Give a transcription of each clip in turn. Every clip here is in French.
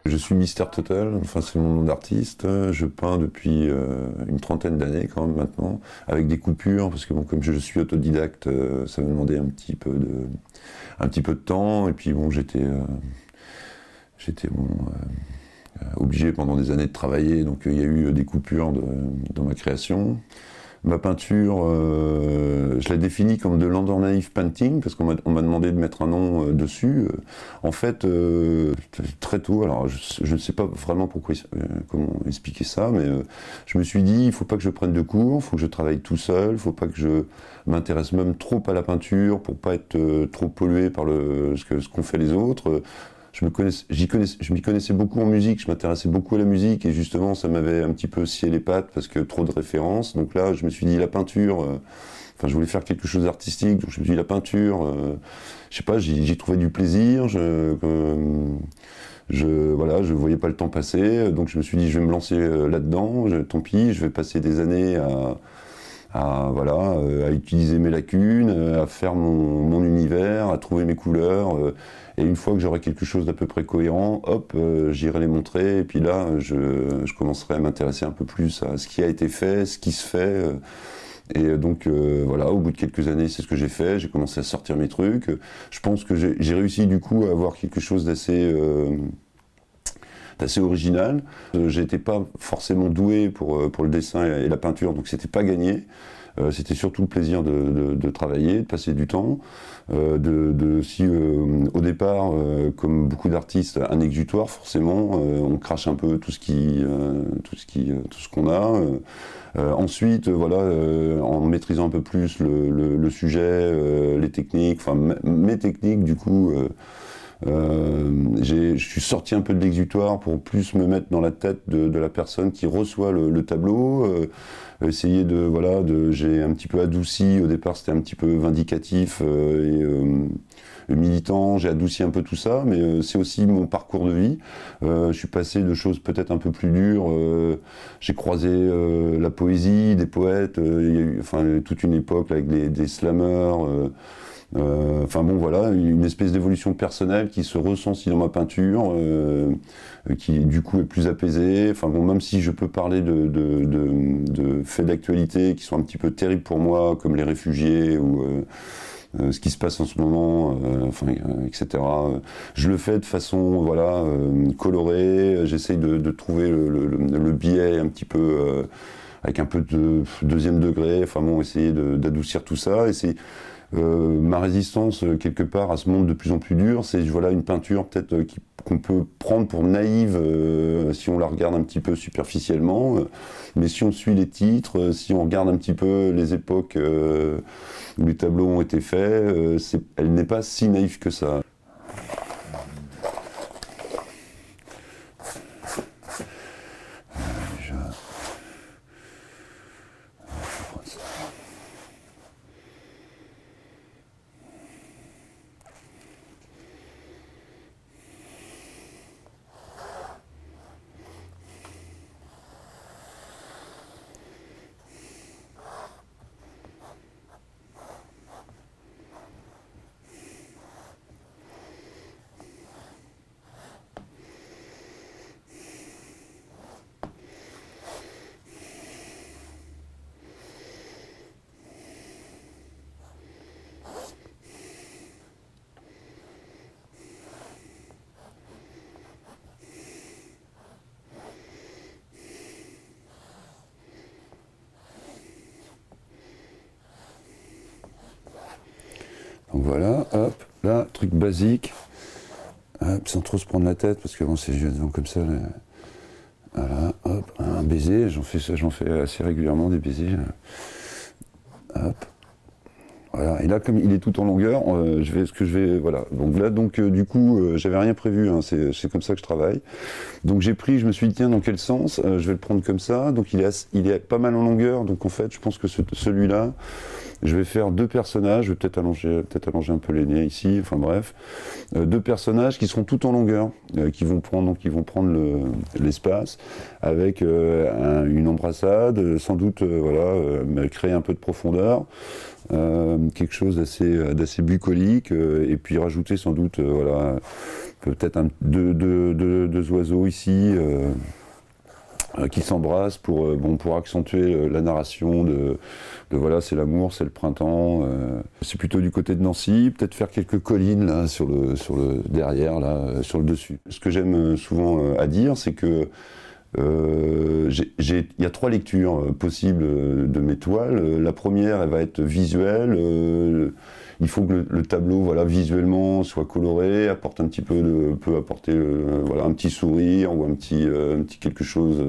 Je suis Mister Total, enfin c'est mon nom d'artiste. Je peins depuis une trentaine d'années quand même maintenant, avec des coupures, parce que bon, comme je suis autodidacte, ça me demandait un petit peu de temps. Et puis bon, j'étais obligé pendant des années de travailler, donc il y a eu des coupures dans ma création. Ma peinture, je la définis comme de l'Andornaïf painting, parce qu'on m'a demandé de mettre un nom dessus. En fait, très tôt, alors je ne sais pas vraiment comment expliquer ça, mais je me suis dit, il ne faut pas que je prenne de cours, il faut que je travaille tout seul, il ne faut pas que je m'intéresse même trop à la peinture, pour ne pas être trop pollué par ce qu'ont fait les autres. Je m'y connaissais beaucoup en musique, je m'intéressais beaucoup à la musique et justement ça m'avait un petit peu scié les pattes parce que trop de références. Donc là je me suis dit la peinture, je voulais faire quelque chose d'artistique, donc je me suis dit la peinture, je sais pas, j'y trouvais du plaisir, je voyais pas le temps passer, donc je me suis dit je vais me lancer là-dedans, tant pis, je vais passer des années à utiliser mes lacunes, à faire mon univers, à trouver mes couleurs. Et une fois que j'aurai quelque chose d'à peu près cohérent, hop, j'irai les montrer. Et puis là, je commencerai à m'intéresser un peu plus à ce qui a été fait, ce qui se fait. Et donc au bout de quelques années, c'est ce que j'ai fait. J'ai commencé à sortir mes trucs. Je pense que j'ai réussi du coup à avoir quelque chose d'assez original. J'étais pas forcément doué pour le dessin et la peinture, donc c'était pas gagné. C'était surtout le plaisir de travailler, de passer du temps, au départ, comme beaucoup d'artistes, un exutoire forcément, on crache un peu tout ce qu'on a. Ensuite, en maîtrisant un peu plus le sujet, les techniques, mes techniques du coup. Je suis sorti un peu de l'exutoire pour plus me mettre dans la tête de la personne qui reçoit le tableau, essayer j'ai un petit peu adouci, au départ c'était un petit peu vindicatif et militant, j'ai adouci un peu tout ça, mais c'est aussi mon parcours de vie. Je suis passé de choses peut-être un peu plus dures, j'ai croisé la poésie, des poètes, il y a eu toute une époque avec des slammers, une espèce d'évolution personnelle qui se ressent aussi dans ma peinture, qui du coup est plus apaisée. Même si je peux parler de faits d'actualité qui sont un petit peu terribles pour moi, comme les réfugiés ou ce qui se passe en ce moment, etc. Je le fais de façon colorée. J'essaye de trouver le biais un petit peu avec un peu de deuxième degré. Essayer d'adoucir tout ça. Et c'est ma résistance quelque part à ce monde de plus en plus dur, c'est une peinture peut-être qu'on peut prendre pour naïve si on la regarde un petit peu superficiellement, mais si on suit les titres, si on regarde un petit peu les époques où les tableaux ont été faits, elle n'est pas si naïve que ça. Donc voilà, hop, là, truc basique, hop, sans trop se prendre la tête, parce que bon, c'est comme ça, là. Voilà, hop, un baiser, j'en fais assez régulièrement des baisers, hop, voilà, et là, comme il est tout en longueur, voilà, donc là, du coup, j'avais rien prévu, hein, c'est comme ça que je travaille, donc je me suis dit, tiens, dans quel sens, je vais le prendre comme ça, donc il est pas mal en longueur, donc en fait, je pense que celui-là, Je vais faire deux personnages, je vais peut-être allonger un peu les nez ici, enfin bref. Deux personnages qui seront tout en longueur, qui vont prendre l'espace, avec une embrassade, sans doute créer un peu de profondeur, quelque chose d'assez bucolique, et puis rajouter sans doute peut-être deux oiseaux ici, qui s'embrassent pour accentuer la narration de voilà, c'est l'amour, c'est le printemps. C'est plutôt du côté de Nancy, peut-être faire quelques collines là sur le derrière, là, sur le dessus. Ce que j'aime souvent à dire, c'est que il y a trois lectures possibles de mes toiles. La première, elle va être visuelle. Il faut que le tableau, visuellement, soit coloré, apporte peut apporter un petit sourire ou un petit quelque chose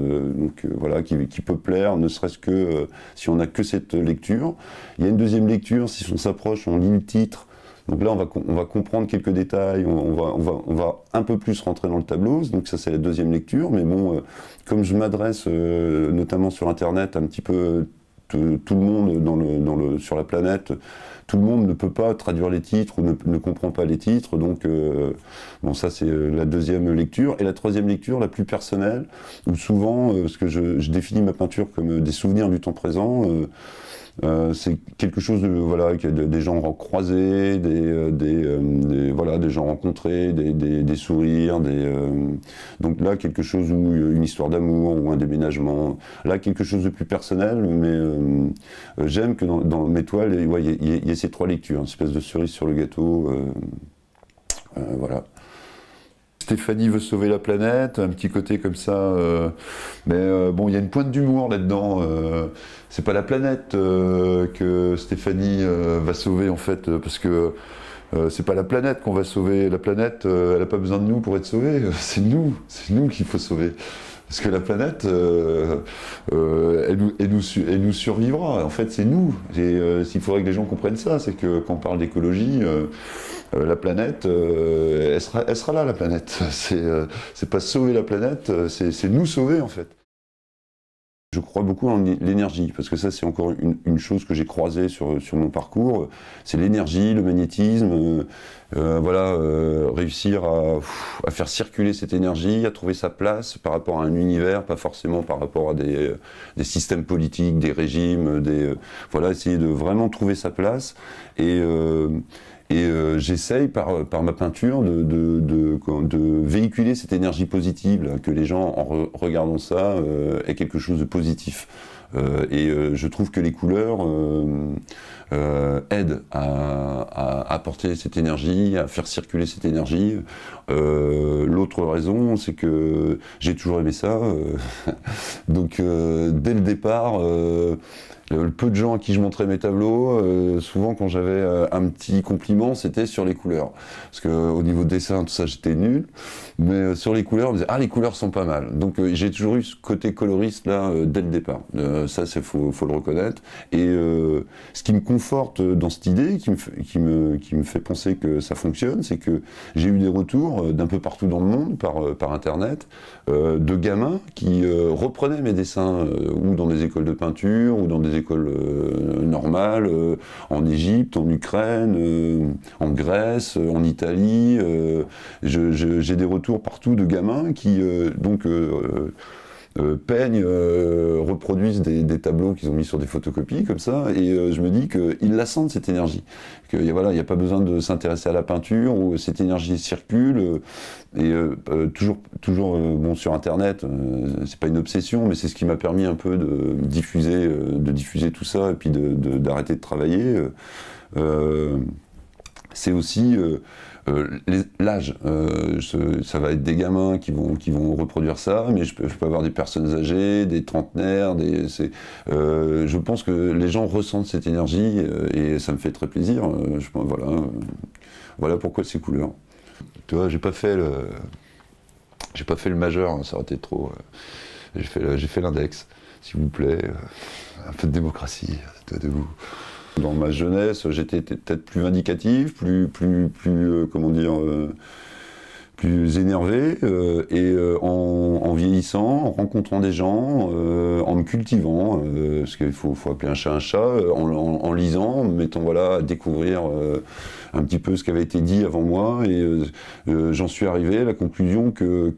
qui peut plaire, ne serait-ce que si on n'a que cette lecture. Il y a une deuxième lecture, si on s'approche, on lit le titre. Donc là, on va comprendre quelques détails, on va un peu plus rentrer dans le tableau, donc ça c'est la deuxième lecture, mais bon, comme je m'adresse notamment sur Internet un petit peu tout le monde sur la planète, tout le monde ne peut pas traduire les titres ou ne comprend pas les titres, donc ça c'est la deuxième lecture. Et la troisième lecture, la plus personnelle, où souvent, parce que je définis ma peinture comme des souvenirs du temps présent, c'est quelque chose des gens croisés, des gens rencontrés, des sourires, donc là quelque chose où une histoire d'amour ou un déménagement, là quelque chose de plus personnel, mais j'aime que dans mes toiles il y ait ces trois lectures, une espèce de cerise sur le gâteau, voilà. Stéphanie veut sauver la planète, un petit côté comme ça, mais il y a une pointe d'humour là-dedans. C'est pas la planète que Stéphanie va sauver en fait, parce que c'est pas la planète qu'on va sauver. La planète, elle n'a pas besoin de nous pour être sauvée. C'est nous qu'il faut sauver. Parce que la planète, elle nous survivra. En fait, c'est nous. Et s'il faudrait que les gens comprennent ça, c'est que quand on parle d'écologie, la planète, elle sera là, la planète. C'est pas sauver la planète, c'est nous sauver en fait. Je crois beaucoup en l'énergie, parce que ça c'est encore une chose que j'ai croisée sur mon parcours, c'est l'énergie, le magnétisme, réussir à faire circuler cette énergie, à trouver sa place par rapport à un univers, pas forcément par rapport à des systèmes politiques, des régimes, essayer de vraiment trouver sa place. Et j'essaye par ma peinture de véhiculer cette énergie positive, là, que les gens en regardant ça aient quelque chose de positif. Je trouve que les couleurs aident à apporter cette énergie, à faire circuler cette énergie. L'autre raison, c'est que j'ai toujours aimé ça. Donc dès le départ, le peu de gens à qui je montrais mes tableaux, souvent quand j'avais un petit compliment, c'était sur les couleurs. Parce qu'au niveau de dessin, tout ça, j'étais nul. Mais sur les couleurs, on me disait « Ah, les couleurs sont pas mal ». Donc j'ai toujours eu ce côté coloriste là, dès le départ. Ça, faut le reconnaître. Et ce qui me conforte dans cette idée, qui me fait penser que ça fonctionne, c'est que j'ai eu des retours d'un peu partout dans le monde, par Internet, de gamins qui reprenaient mes dessins, ou dans des écoles de peinture, ou dans des écoles normales, en Égypte, en Ukraine, en Grèce, en Italie. J'ai des retours partout de gamins qui peignent, reproduisent des tableaux qu'ils ont mis sur des photocopies comme ça, et je me dis qu'ils la sentent cette énergie, qu'il n'y a pas besoin de s'intéresser à la peinture, où cette énergie circule, toujours sur Internet, c'est pas une obsession, mais c'est ce qui m'a permis un peu de diffuser tout ça, et puis d'arrêter de travailler. C'est aussi l'âge, ça va être des gamins qui vont reproduire ça, mais je peux avoir des personnes âgées, des trentenaires, je pense que les gens ressentent cette énergie, et ça me fait très plaisir. Voilà pourquoi ces couleurs. Tu vois, j'ai pas fait le majeur, hein, ça aurait été trop. J'ai fait l'index, s'il vous plaît, un peu de démocratie de vous. Dans ma jeunesse, j'étais peut-être plus vindicatif, plus plus énervé, en vieillissant, en rencontrant des gens, en me cultivant, parce qu'il faut appeler un chat, en lisant, en me mettant voilà, à découvrir un petit peu ce qui avait été dit avant moi, et j'en suis arrivé à la conclusion que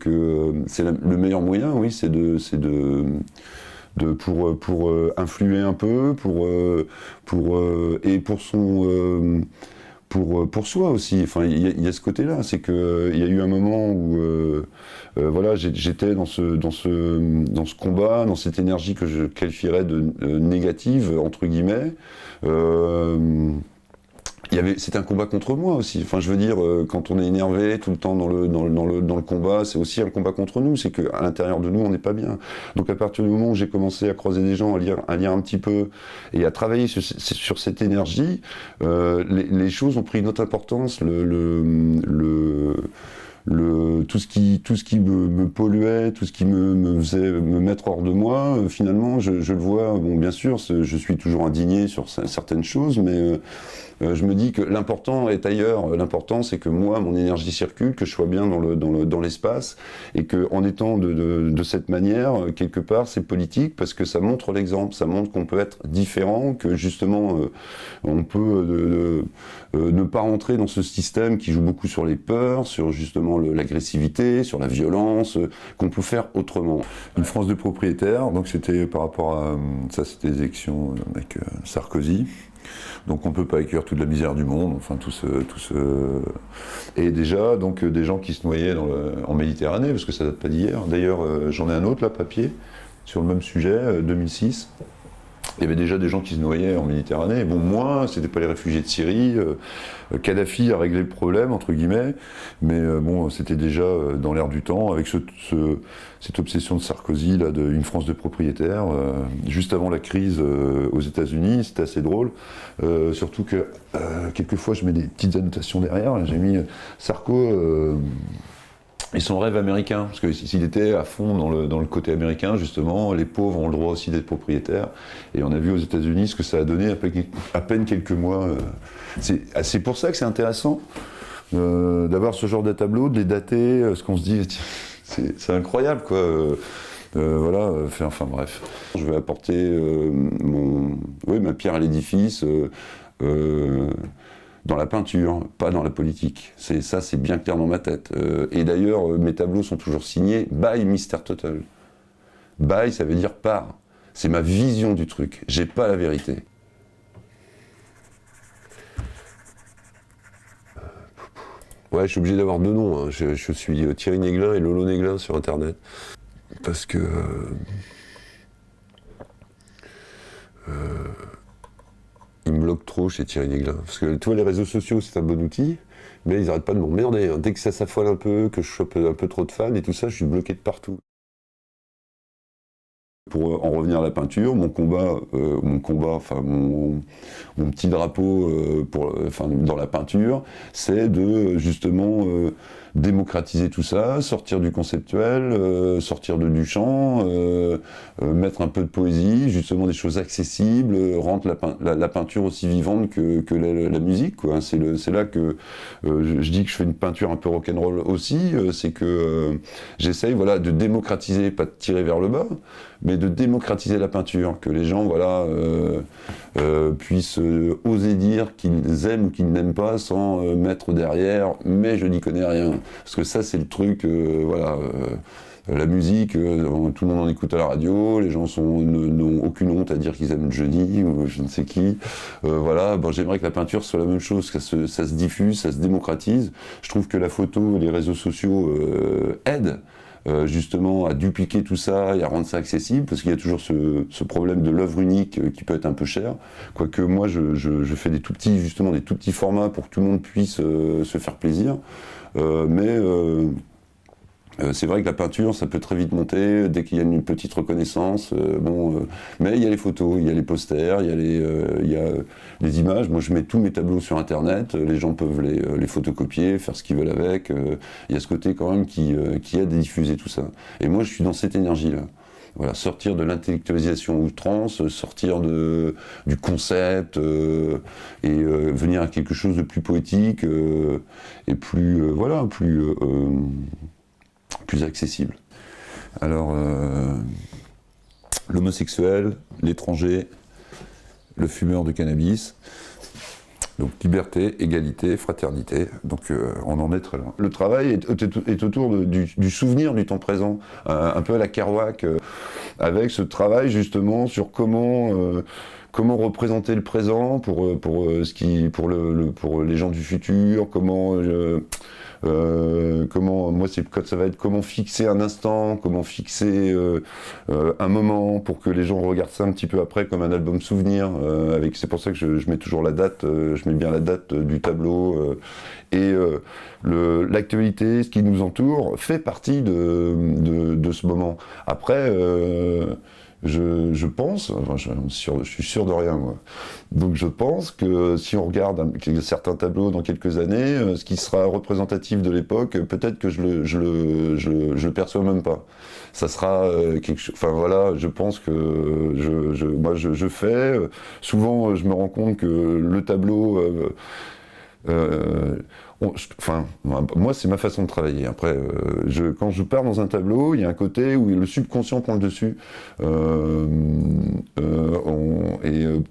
c'est le meilleur moyen, oui, c'est pour influer un peu, et pour soi aussi. Enfin, il y a ce côté-là, c'est que il y a eu un moment où voilà, j'étais dans ce combat, dans cette énergie que je qualifierais de négative entre guillemets. C'était un combat contre moi aussi. Enfin, je veux dire, quand on est énervé tout le temps dans le combat, c'est aussi un combat contre nous. C'est qu'à l'intérieur de nous, on n'est pas bien. Donc, à partir du moment où j'ai commencé à croiser des gens, à lire un petit peu et à travailler sur cette énergie, les choses ont pris une autre importance. Tout ce qui me polluait, tout ce qui me faisait me mettre hors de moi, finalement, je le vois. Bon, bien sûr, je suis toujours indigné sur certaines choses, mais je me dis que l'important est ailleurs. L'important, c'est que moi, mon énergie circule, que je sois bien dans l'espace, et que en étant de cette manière, quelque part, c'est politique parce que ça montre l'exemple, ça montre qu'on peut être différent, que justement, on peut ne pas rentrer dans ce système qui joue beaucoup sur les peurs, sur justement l'agressivité, sur la violence, qu'on peut faire autrement. Une France de propriétaires, donc c'était par rapport à ça, c'était les élections avec Sarkozy. Donc on ne peut pas accueillir toute la misère du monde, enfin et déjà donc des gens qui se noyaient en Méditerranée, parce que ça date pas d'hier. D'ailleurs j'en ai un autre là, papier, sur le même sujet, 2006. Il y avait déjà des gens qui se noyaient en Méditerranée. Bon, moi, c'était pas les réfugiés de Syrie. Kadhafi a réglé le problème, entre guillemets, mais bon, c'était déjà dans l'air du temps, avec cette obsession de Sarkozy, là, d'une France de propriétaires, juste avant la crise aux États-Unis. C'était assez drôle. Surtout que, quelquefois, je mets des petites annotations derrière. J'ai mis Sarko. Et son rêve américain, parce que s'il était à fond dans le côté américain, justement, les pauvres ont le droit aussi d'être propriétaires. Et on a vu aux États-Unis ce que ça a donné à peine quelques mois. C'est pour ça que c'est intéressant d'avoir ce genre de tableau, de les dater, ce qu'on se dit, c'est incroyable, quoi. Voilà, enfin bref. Je vais apporter ma pierre à l'édifice. Dans la peinture, pas dans la politique. C'est bien clair dans ma tête. Et d'ailleurs, mes tableaux sont toujours signés by Mr. Total. By, ça veut dire par. C'est ma vision du truc. J'ai pas la vérité. Ouais, je suis obligé d'avoir deux noms. Hein. Je suis Thierry Néglin et Lolo Néglin sur Internet. Parce que... il me bloque trop chez Thierry Néglin. Parce que tu vois, les réseaux sociaux, c'est un bon outil, mais ils n'arrêtent pas de m'emmerder. Hein. Dès que ça s'affole un peu, que je chope un peu trop de fans et tout ça, je suis bloqué de partout. Pour en revenir à la peinture, mon petit drapeau dans la peinture, c'est de justement démocratiser tout ça, sortir du conceptuel, sortir de Duchamp, mettre un peu de poésie, justement des choses accessibles, rendre la peinture aussi vivante que la musique, quoi. C'est là que je dis que je fais une peinture un peu rock'n'roll aussi, c'est que j'essaye de démocratiser, pas de tirer vers le bas, mais de démocratiser la peinture, que les gens puissent oser dire qu'ils aiment ou qu'ils n'aiment pas sans mettre derrière « mais je n'y connais rien ». Parce que ça, c'est le truc, la musique, tout le monde en écoute à la radio, les gens n'ont aucune honte à dire qu'ils aiment Johnny ou je ne sais qui. J'aimerais que la peinture soit la même chose, que ça se diffuse, ça se démocratise. Je trouve que la photo, les réseaux sociaux aident. Justement à dupliquer tout ça et à rendre ça accessible, parce qu'il y a toujours ce problème de l'œuvre unique qui peut être un peu cher, quoique moi je fais des tout petits formats pour que tout le monde puisse se faire plaisir, c'est vrai que la peinture, ça peut très vite monter dès qu'il y a une petite reconnaissance. Mais il y a les photos, il y a les posters, il y a les images. Moi, je mets tous mes tableaux sur Internet. Les gens peuvent les photocopier, faire ce qu'ils veulent avec. Il y a ce côté quand même qui aide à diffuser tout ça. Et moi, je suis dans cette énergie-là. Voilà, sortir de l'intellectualisation outrance, sortir du concept et venir à quelque chose de plus poétique et plus, voilà, plus accessible. Alors, l'homosexuel, l'étranger, le fumeur de cannabis. Donc liberté, égalité, fraternité, donc on en est très loin. Le travail est autour du souvenir du temps présent, un peu à la Kerouac, avec ce travail justement sur comment représenter le présent pour les gens du futur, moi ça va être comment fixer un instant, comment fixer un moment pour que les gens regardent ça un petit peu après comme un album souvenir. C'est pour ça que je mets toujours la date, je mets bien la date du tableau et l'actualité, ce qui nous entoure, fait partie de ce moment. Après, je pense, enfin, je suis sûr de rien moi, donc je pense que si on regarde certains tableaux dans quelques années, ce qui sera représentatif de l'époque, peut-être que je le perçois même pas. Ça sera quelque chose, enfin voilà, je pense que moi je fais, souvent je me rends compte que le tableau moi, c'est ma façon de travailler. Après, quand je pars dans un tableau, il y a un côté où le subconscient prend le dessus.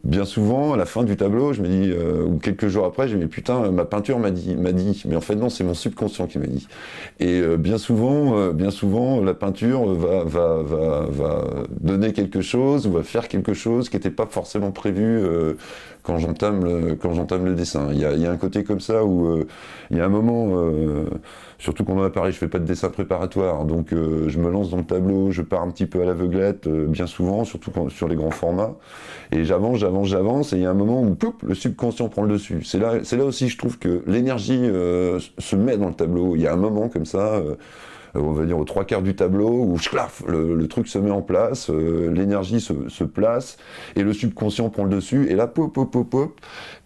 Bien souvent, à la fin du tableau, je me dis, ou quelques jours après, je me dis, putain, ma peinture m'a dit. Mais en fait, non, c'est mon subconscient qui m'a dit. Et bien souvent, la peinture va donner quelque chose, ou va faire quelque chose qui n'était pas forcément prévu quand j'entame le dessin. Il y a un côté comme ça où il y a un moment, surtout quand on a Paris, je fais pas de dessin préparatoire, donc je me lance dans le tableau, je pars un petit peu à l'aveuglette, bien souvent, surtout sur les grands formats, et j'avance, et il y a un moment où ploup, le subconscient prend le dessus. C'est là aussi je trouve que l'énergie se met dans le tableau. Il y a un moment comme ça, on va dire aux 3/4 du tableau, où le truc se met en place, l'énergie se place, et le subconscient prend le dessus, et là, pop,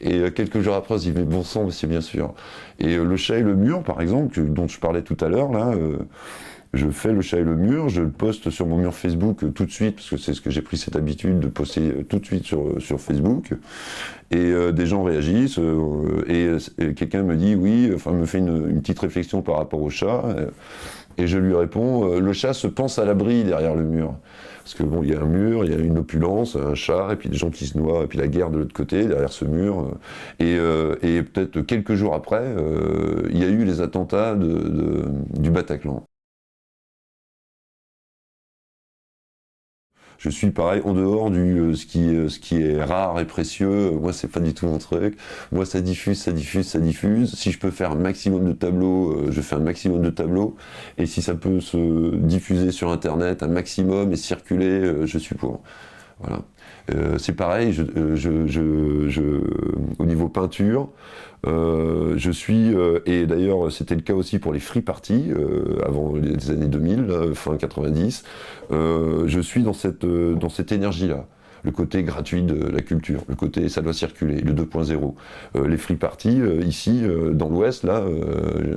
et quelques jours après, on se dit, mais bon sang, c'est bien sûr. Et le chat et le mur, par exemple, dont je parlais tout à l'heure, là, je fais le chat et le mur, je le poste sur mon mur Facebook tout de suite, parce que c'est ce que j'ai pris cette habitude de poster tout de suite sur Facebook, et des gens réagissent, et quelqu'un me dit oui, enfin me fait une petite réflexion par rapport au chat, et je lui réponds, le chat se pense à l'abri derrière le mur. Parce que bon, il y a un mur, il y a une opulence, un chat, et puis des gens qui se noient, et puis la guerre de l'autre côté, derrière ce mur. Et peut-être quelques jours après, il y a eu les attentats du Bataclan. Je suis pareil en dehors ce qui est rare et précieux. Moi, c'est pas du tout mon truc. Moi, ça diffuse. Si je peux faire un maximum de tableaux, je fais un maximum de tableaux. Et si ça peut se diffuser sur Internet un maximum et circuler, je suis pour. Voilà. C'est pareil, au niveau peinture, je suis, et d'ailleurs c'était le cas aussi pour les free parties, avant les années 2000, fin 90, je suis dans cette énergie-là. Le côté gratuit de la culture, le côté ça doit circuler, le 2.0. Les free parties, ici, dans l'Ouest, là,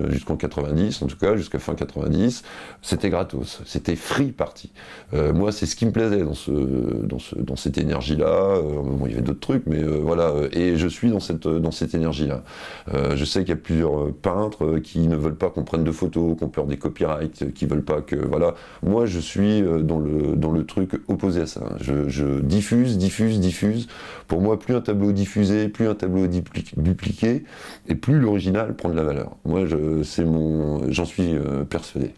jusqu'en 90, en tout cas, jusqu'à fin 90, c'était gratos, c'était free party. Moi, c'est ce qui me plaisait dans cette énergie-là. Bon, il y avait d'autres trucs, mais voilà, et je suis dans cette énergie-là. Je sais qu'il y a plusieurs peintres qui ne veulent pas qu'on prenne de photos, qui ont peur des copyrights, qui veulent pas que, voilà. Moi, je suis dans le truc opposé à ça. Je diffuse. Pour moi, plus un tableau diffusé, plus un tableau dupliqué, et plus l'original prend de la valeur. Moi, j'en suis persuadé.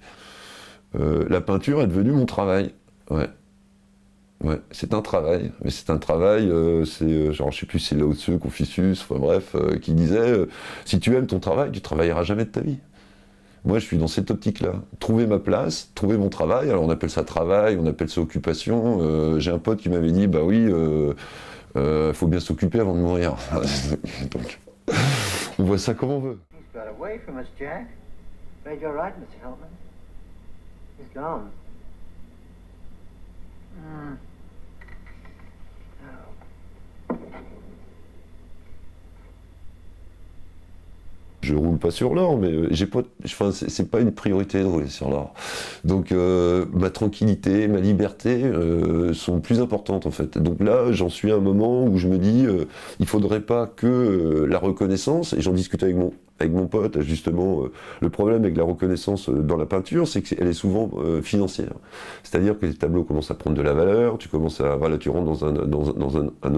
La peinture est devenue mon travail. Ouais, c'est un travail, mais c'est un travail, genre, je sais plus si c'est Lao Tzu, Confucius, enfin bref, qui disait si tu aimes ton travail, tu travailleras jamais de ta vie. Moi, je suis dans cette optique-là. Trouver ma place, trouver mon travail. Alors, on appelle ça travail, on appelle ça occupation. J'ai un pote qui m'avait dit, bah oui, faut bien s'occuper avant de mourir. Donc, on voit ça comme on veut. He's got away from us, Jack. Afraid you're right, Mr. Helpman. He's gone. je roule pas sur l'or, mais j'ai pas, enfin, c'est pas une priorité de rouler sur l'or. Donc ma tranquillité, ma liberté sont plus importantes en fait. Donc là, j'en suis à un moment où je me dis, il faudrait pas que la reconnaissance, et j'en discute avec mon pote, justement, le problème avec la reconnaissance dans la peinture, c'est qu'elle est souvent financière. C'est-à-dire que les tableaux commencent à prendre de la valeur, tu commences à, voilà, tu rentres dans un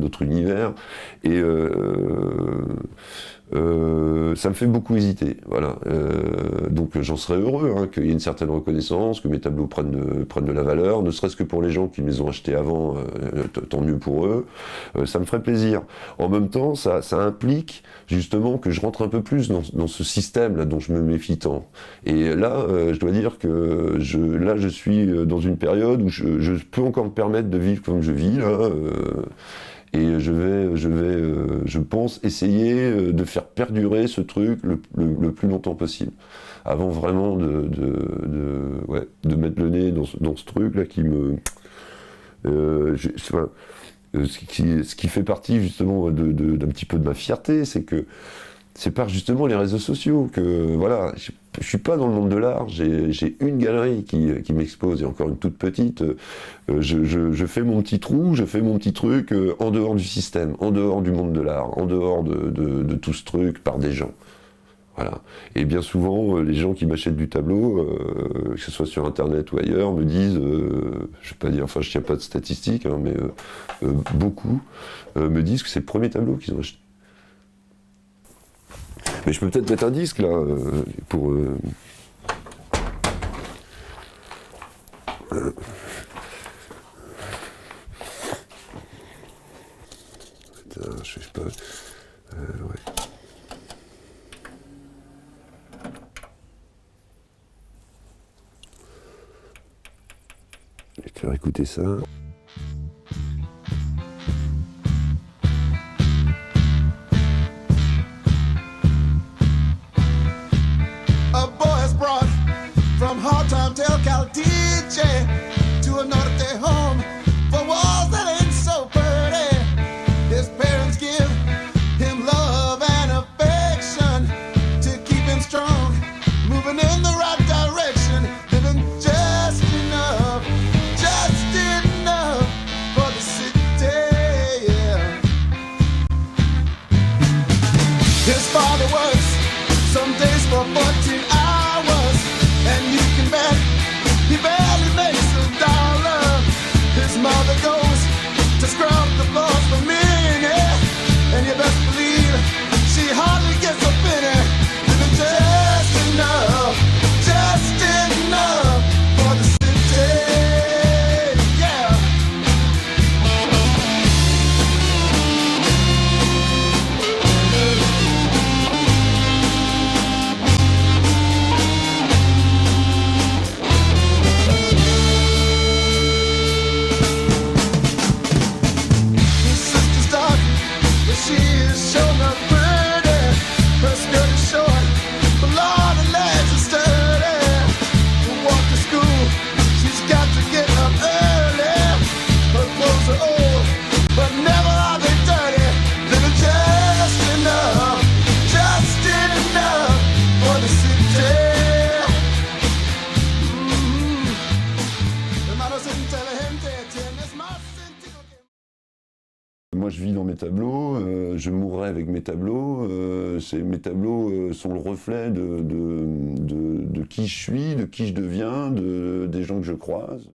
autre univers, et ça me fait beaucoup hésiter, voilà. Donc j'en serais heureux, hein, qu'il y ait une certaine reconnaissance, que mes tableaux prennent de la valeur, ne serait-ce que pour les gens qui me les ont achetés avant, tant mieux pour eux, ça me ferait plaisir. En même temps, ça implique justement que je rentre un peu plus dans ce système-là dont je me méfie tant. Et là, je dois dire que je suis dans une période où je peux encore me permettre de vivre comme je vis, là, et je pense, essayer de faire perdurer ce truc le plus longtemps possible. Avant vraiment de mettre le nez dans ce truc-là qui me... enfin, ce qui fait partie justement d'un petit peu de ma fierté, c'est que c'est par justement les réseaux sociaux que, voilà, je suis pas dans le monde de l'art, j'ai une galerie qui m'expose, et encore une toute petite, je fais mon petit trou, je fais mon petit truc en dehors du système, en dehors du monde de l'art, en dehors de tout ce truc par des gens. Voilà. Et bien souvent, les gens qui m'achètent du tableau, que ce soit sur internet ou ailleurs, me disent, je vais pas dire, enfin je tiens pas de statistiques, hein, mais beaucoup me disent que c'est le premier tableau qu'ils ont acheté. Mais je peux peut-être mettre un disque là, pour... Putain, je sais pas... ouais. Je vais te faire écouter ça. From hard time till Caldice to a norte home for walls that ain't so pretty. His parents give him love and affection to keep him strong, moving in the right direction, living just enough for the city. Yeah. His father works some days for 14 hours. And you can bet he barely makes $1. His mother goes to scrub the floors for me, yeah. And you best believe she hardly gets a penny, living just enough for the city, yeah. She is sure not pretty. Her skirt is short, but Lord, her legs are sturdy. To walk to school, she's got to get up early. Her clothes are old, but never are they dirty. Living just enough for the city. Hermanos inteligentes, tienes más sentido que... Moi, je vis dans mes tableaux, je mourrai avec mes tableaux. Mes tableaux sont le reflet de qui je suis, de qui je deviens, des gens que je croise.